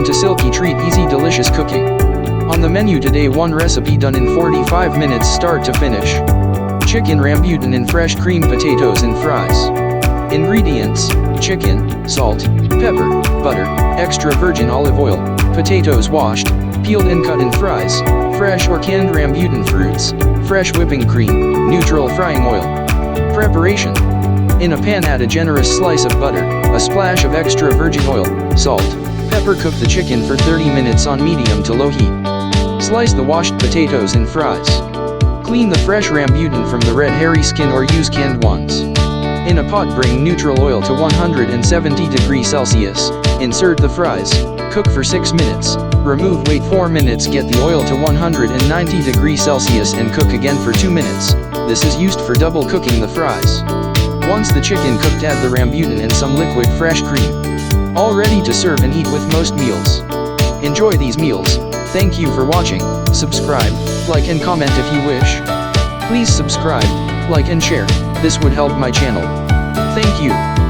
to Silkytreat Easy Delicious Cooking. On the menu today, one recipe done in 45 minutes start to finish. Chicken rambutan in fresh creamed potatoes and fries. Ingredients: chicken, salt, pepper, butter, extra virgin olive oil, potatoes washed, peeled and cut in fries, fresh or canned rambutan fruits, fresh whipping cream, neutral frying oil. Preparation: in a pan add a generous slice of butter, a splash of extra virgin oil, salt, pepper. Cook the chicken for 30 minutes on medium to low heat. Slice the washed potatoes in fries. Clean the fresh rambutan from the red hairy skin or use canned ones. In a pot bring neutral oil to 170 degrees Celsius, insert the fries, cook for 6 minutes, remove wait 4 minutes get the oil to 190 degrees Celsius and cook again for 2 minutes, this is used for double cooking the fries. Once the chicken cooked add the rambutan and some liquid fresh cream. All ready to serve and eat with most meals. Enjoy these meals. Thank you for watching. Subscribe, like and comment if you wish. Please subscribe, like and share, this would help my channel. Thank you.